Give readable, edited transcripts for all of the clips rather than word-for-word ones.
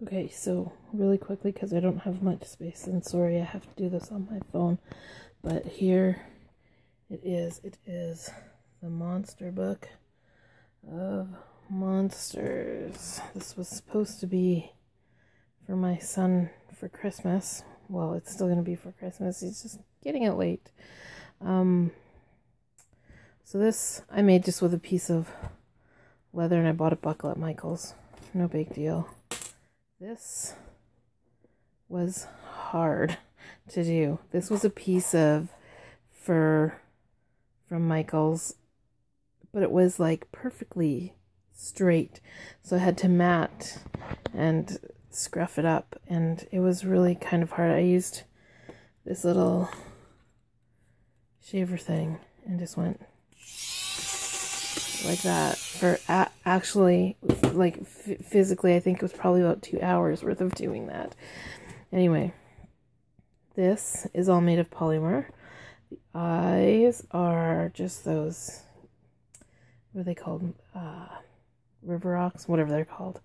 Okay, so really quickly, because I don't have much space, and sorry I have to do this on my phone, but here it is. It is the Monster Book of Monsters. This was supposed to be for my son for Christmas. Well, it's still going to be for Christmas. He's just getting it late. So this I made just with a piece of leather, and I bought a buckle at Michael's. No big deal. This was hard to do. This was a piece of fur from Michael's, but it was like perfectly straight. So I had to mat and scruff it up, and it was really kind of hard. I used this little shaver thing and just went like that for actually, like physically, I think it was probably about 2 hours worth of doing that. Anyway, this is all made of polymer. The eyes are just those, what are they called? River rocks, whatever they're called.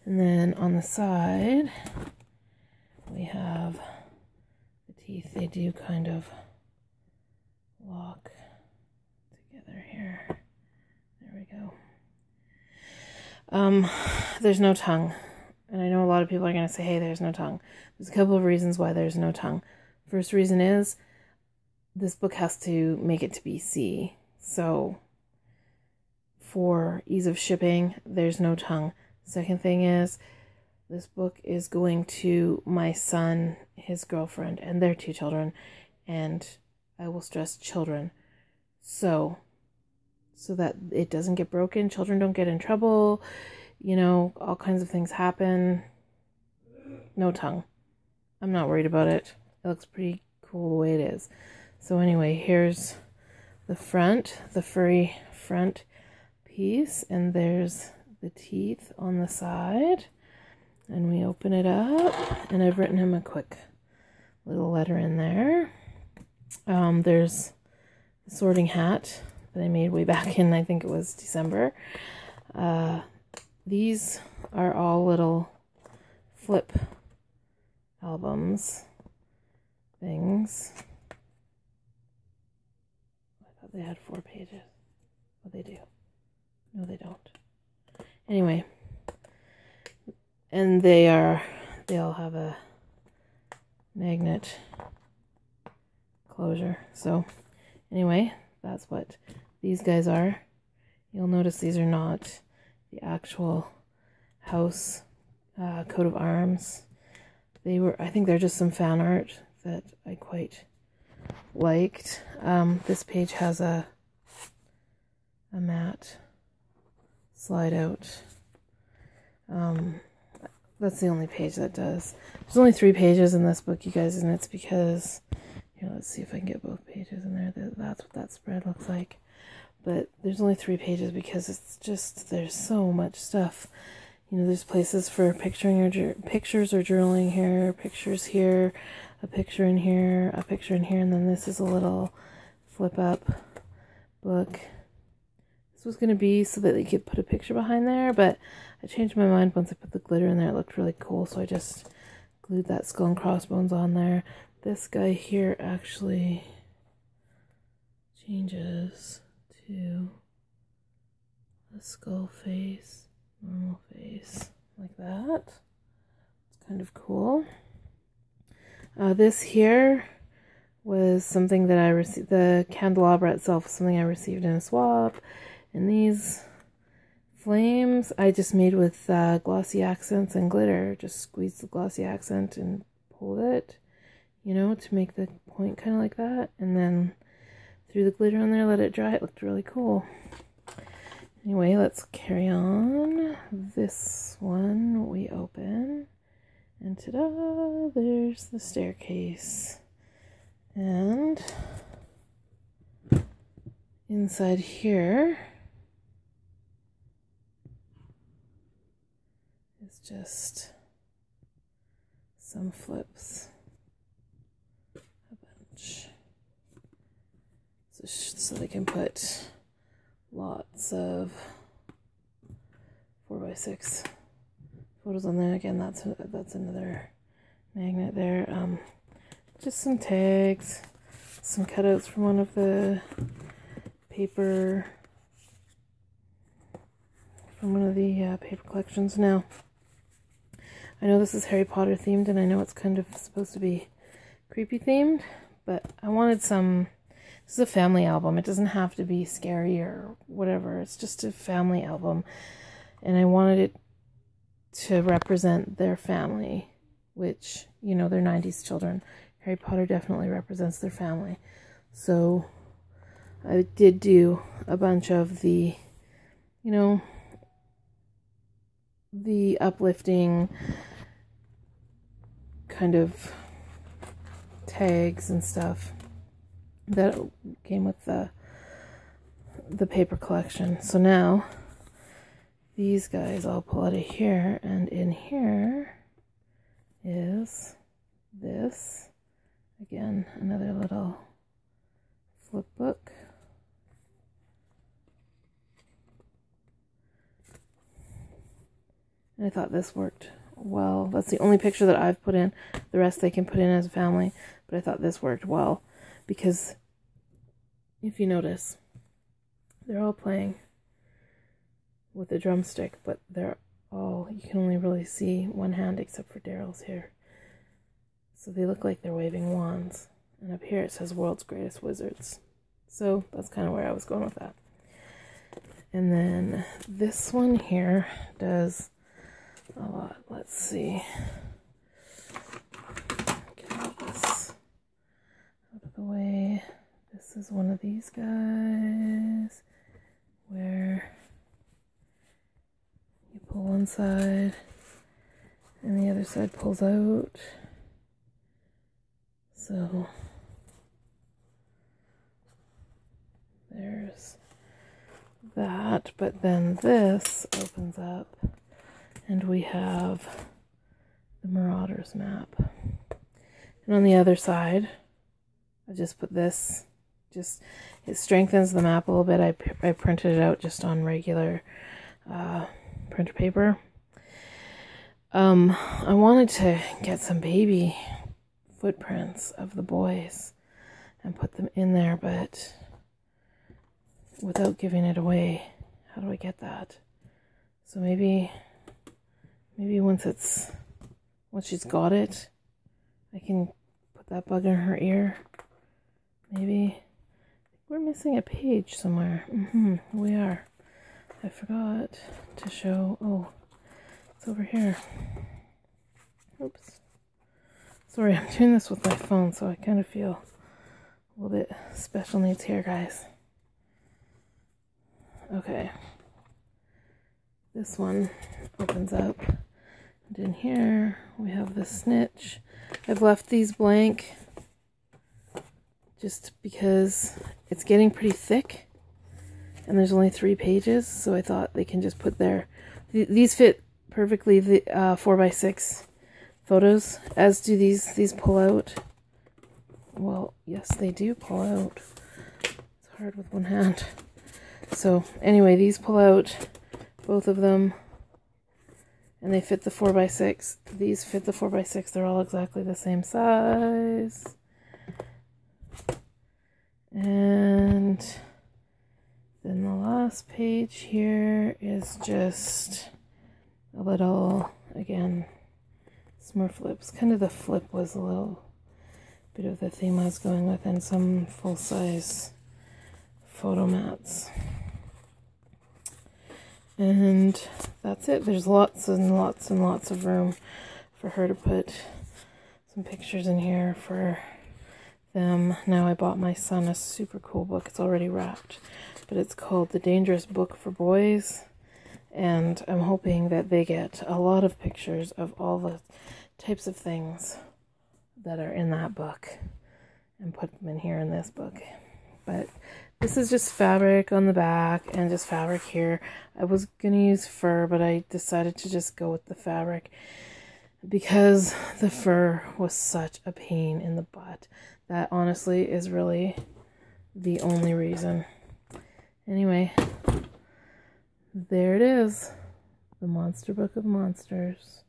And then on the side, we have the teeth. They do kind of lock together here. There we go. There's no tongue. And I know a lot of people are going to say, hey, there's no tongue. There's a couple of reasons why there's no tongue. First reason is this book has to make it to BC. So for ease of shipping, there's no tongue. Second thing is this book is going to my son, his girlfriend, and their 2 children. And I will stress children. So that it doesn't get broken. Children don't get in trouble. You know, all kinds of things happen. No tongue. I'm not worried about it. It looks pretty cool the way it is. So anyway, here's the front, the furry front piece, and there's the teeth on the side. And we open it up, and I've written him a quick little letter in there. There's the sorting hat that I made way back in, I think it was December. These are all little flip albums things. I thought they had 4 pages. Oh, they do. No, they don't. Anyway, and they all have a magnet closure. So anyway, that's what these guys are. You'll notice these are not the actual house coat of arms. They were, I think they're just some fan art that I quite liked. This page has a mat slide out. That's the only page that does. There's only 3 pages in this book, you guys, and it's because, here, let's see if I can get both pages in there. That's what that spread looks like. But there's only 3 pages because it's just, there's so much stuff. You know, there's places for pictures or journaling here, pictures here, a picture in here, a picture in here, and then this is a little flip up book. This was going to be so that you could put a picture behind there, but I changed my mind once I put the glitter in there. It looked really cool, so I just glued that skull and crossbones on there. This guy here actually changes to a skull face, normal face, like that. It's kind of cool. This here was something that I received, the candelabra itself was something I received in a swap. And these flames I just made with glossy accents and glitter. Just squeezed the glossy accent and pulled it, you know, to make the point kind of like that. And then threw the glitter on there, let it dry. It looked really cool. Anyway, let's carry on. This one we open, and ta-da, there's the staircase. And inside here is just some flips, a bunch. So they can put lots of 4x6 photos on there. Again, that's another magnet there. Just some tags, some cutouts from one of the paper, from one of the paper collections. Now, I know this is Harry Potter themed, and I know it's kind of supposed to be creepy themed, but I wanted some. This is a family album. It doesn't have to be scary or whatever. It's just a family album. And I wanted it to represent their family, which, you know, they're 90s children. Harry Potter definitely represents their family. So I did do a bunch of the, you know, the uplifting kind of tags and stuff that came with the paper collection. So now these guys I'll pull out of here, and in here is this, again, another little flip book. And I thought this worked well. That's the only picture that I've put in. The rest they can put in as a family, but I thought this worked well. Because if you notice, they're all playing with a drumstick, but they're all, you can only really see one hand except for Daryl's here. So they look like they're waving wands. And up here it says World's Greatest Wizards. So that's kind of where I was going with that. And then this one here does a lot. Let's see. The way, this is one of these guys where you pull one side and the other side pulls out. So there's that, but then this opens up and we have the Marauders map. And on the other side, I just put this, it strengthens the map a little bit. I printed it out just on regular printer paper. I wanted to get some baby footprints of the boys and put them in there, but without giving it away, how do I get that? So maybe once she's got it, I can put that bug in her ear. Maybe. We're missing a page somewhere. We are. I forgot to show. Oh, it's over here. Oops. Sorry, I'm doing this with my phone, so I kind of feel a little bit special needs here, guys. Okay. This one opens up. And in here, we have the snitch. I've left these blank just because it's getting pretty thick and there's only 3 pages, so I thought they can just put these fit perfectly, the 4x6 photos, as do these pull out. Well, yes, they do pull out. It's hard with one hand. So anyway, these pull out, both of them, and they fit the 4x6. These fit the 4x6. They're all exactly the same size. And then the last page here is just a little, again, Smurf flips. Kind of the flip was a little bit of the theme I was going with, and some full-size photo mats. And that's it. There's lots and lots and lots of room for her to put some pictures in here for them. Now I bought my son a super cool book. It's already wrapped, but it's called The Dangerous Book for Boys, and I'm hoping that they get a lot of pictures of all the types of things that are in that book and put them in here in this book. But this is just fabric on the back and just fabric here. I was gonna use fur, but I decided to just go with the fabric because the fur was such a pain in the butt. That honestly is really the only reason. Anyway, there it is. The Monster Book of Monsters.